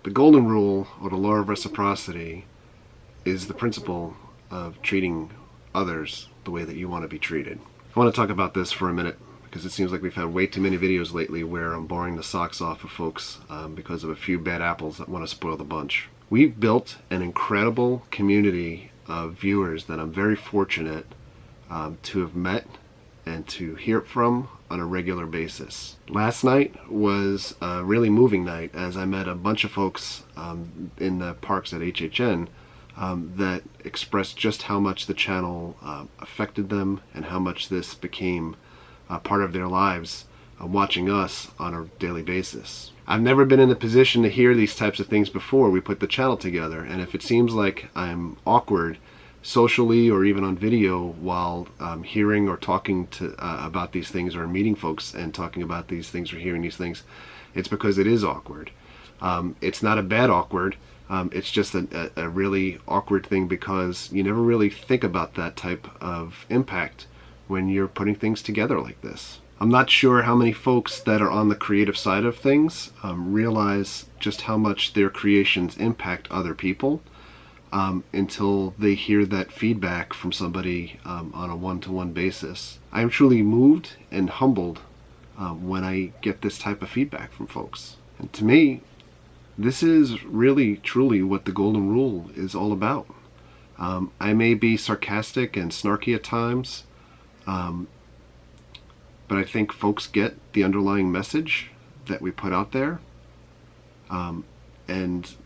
The golden rule, or the law of reciprocity, is the principle of treating others the way that you want to be treated. I want to talk about this for a minute because it seems like we've had way too many videos lately where I'm boring the socks off of folks because of a few bad apples that want to spoil the bunch. We've built an incredible community of viewers that I'm very fortunate to have met and to hear from on a regular basis. Last night was a really moving night as I met a bunch of folks in the parks at HHN that expressed just how much the channel affected them and how much this became part of their lives watching us on a daily basis. I've never been in a position to hear these types of things before we put the channel together, and if it seems like I'm awkward socially or even on video while hearing or talking to about these things, or meeting folks and talking about these things or hearing these things, it's because it is awkward. It's not a bad awkward. It's just a really awkward thing because you never really think about that type of impact when you're putting things together like this. I'm not sure how many folks that are on the creative side of things realize just how much their creations impact other people until they hear that feedback from somebody on a one-to-one basis. I am truly moved and humbled when I get this type of feedback from folks. And to me, this is really, truly what the golden rule is all about. I may be sarcastic and snarky at times, but I think folks get the underlying message that we put out there and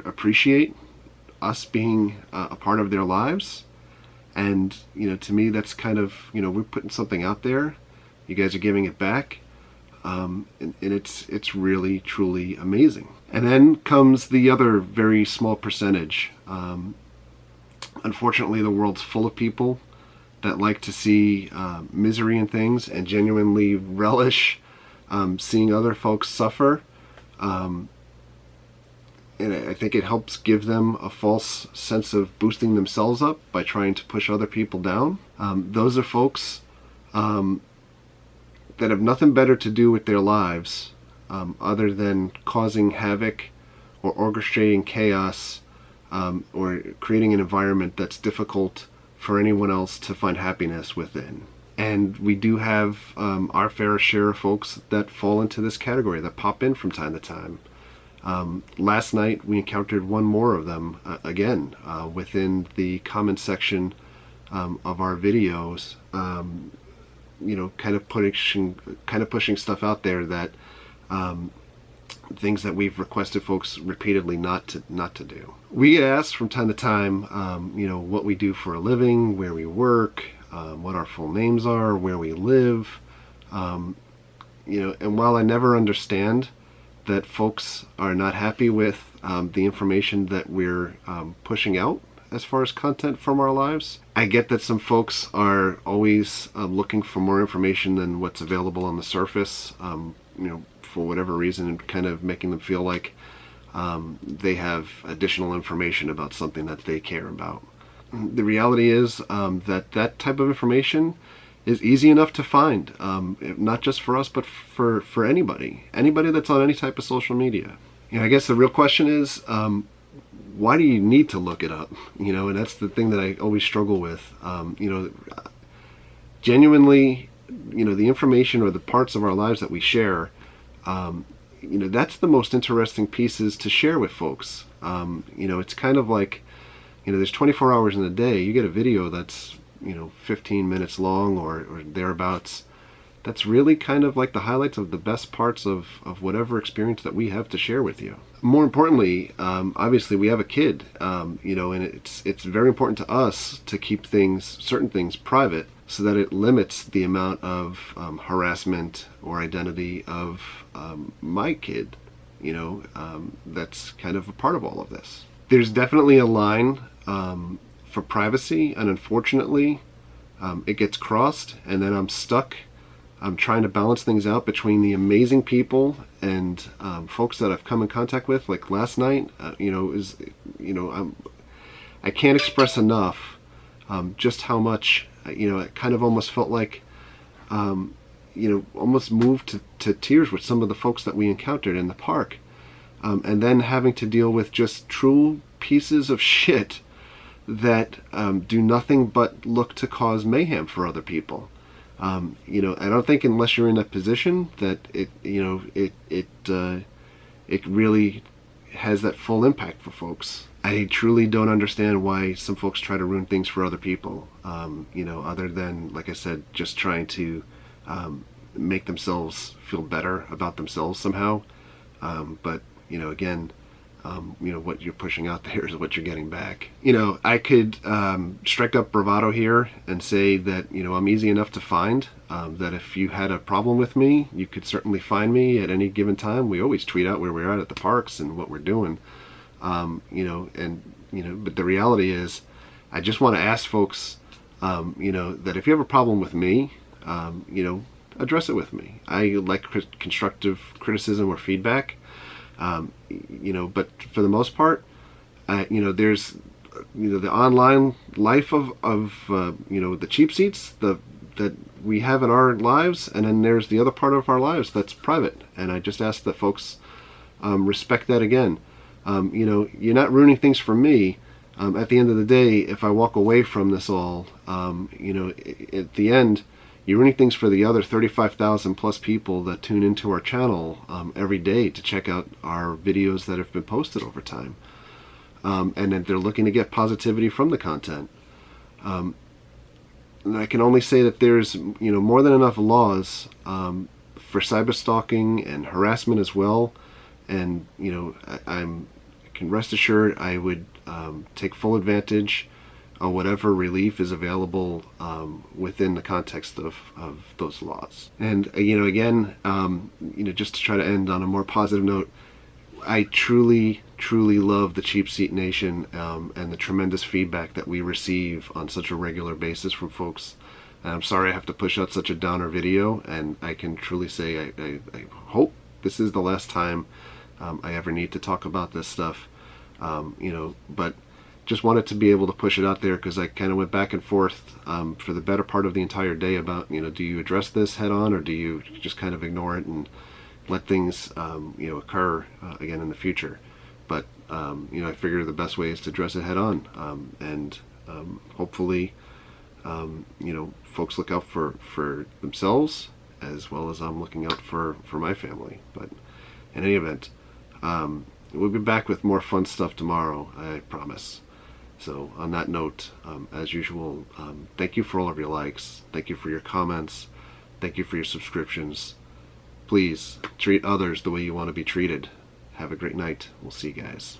appreciate us being a part of their lives. And to me, that's kind of, we're putting something out there, you guys are giving it back, and it's really truly amazing. And then comes the other very small percentage. Unfortunately, the world's full of people that like to see misery in things and genuinely relish seeing other folks suffer. And I think it helps give them a false sense of boosting themselves up by trying to push other people down. Those are folks that have nothing better to do with their lives other than causing havoc or orchestrating chaos or creating an environment that's difficult for anyone else to find happiness within. And we do have our fair share of folks that fall into this category, that pop in from time to time. Last night we encountered one more of them again within the comment section of our videos, kind of pushing stuff out there that things that we've requested folks repeatedly not to do. We get asked from time to time, what we do for a living, where we work, what our full names are, where we live, and while I never understand that folks are not happy with the information that we're pushing out as far as content from our lives, I get that some folks are always looking for more information than what's available on the surface, for whatever reason, and kind of making them feel like they have additional information about something that they care about. The reality is that type of information is easy enough to find, not just for us, but for anybody that's on any type of social media. I guess the real question is, why do you need to look it up? And that's the thing that I always struggle with. Genuinely, the information or the parts of our lives that we share, that's the most interesting pieces to share with folks. It's kind of like, there's 24 hours in a day. You get a video that's 15 minutes long or thereabouts. That's really kind of like the highlights of the best parts of whatever experience that we have to share with you. More importantly, obviously we have a kid, and it's very important to us to keep certain things private so that it limits the amount of harassment or identity of my kid, that's kind of a part of all of this. There's definitely a line for privacy, and unfortunately it gets crossed, and then I'm stuck. I'm trying to balance things out between the amazing people and folks that I've come in contact with, like last night. I can't express enough just how much it kind of almost felt like almost moved to tears with some of the folks that we encountered in the park. and then having to deal with just true pieces of shit that do nothing but look to cause mayhem for other people. You know, I don't think unless you're in that position that it really has that full impact for folks. I truly don't understand why some folks try to ruin things for other people. You know, other than, like I said, just trying to make themselves feel better about themselves somehow. But you know, again, you know, what you're pushing out there is what you're getting back. You know, I could strike up bravado here and say that, you know, I'm easy enough to find, that if you had a problem with me, you could certainly find me at any given time. We always tweet out where we're at the parks and what we're doing. You know, and, you know, but the reality is, I just want to ask folks, you know, that if you have a problem with me, you know, address it with me. I like constructive criticism or feedback. You know, but for the most part, you know, there's, you know, the online life of you know, the cheap seats that we have in our lives, and then there's the other part of our lives that's private. And I just ask that folks respect that again. You know, you're not ruining things for me. At the end of the day, if I walk away from this all, you know, at the end, you're ruining things for the other 35,000 plus people that tune into our channel every day to check out our videos that have been posted over time. And then they're looking to get positivity from the content. And I can only say that there's, you know, more than enough laws for cyber stalking and harassment as well. And, you know, I can rest assured I would take full advantage on whatever relief is available within the context of those laws. And, you know, again, you know, just to try to end on a more positive note, I truly love the Cheap Seat Nation and the tremendous feedback that we receive on such a regular basis from folks. And I'm sorry I have to push out such a downer video, and I can truly say I hope this is the last time I ever need to talk about this stuff. You know, but just wanted to be able to push it out there, because I kind of went back and forth for the better part of the entire day about, you know, do you address this head on, or do you just kind of ignore it and let things you know, occur again in the future. But you know, I figure the best way is to address it head on, and hopefully you know, folks look out for themselves as well as I'm looking out for my family. But in any event, we'll be back with more fun stuff tomorrow, I promise. So on that note, as usual, thank you for all of your likes. Thank you for your comments. Thank you for your subscriptions. Please treat others the way you want to be treated. Have a great night. We'll see you guys.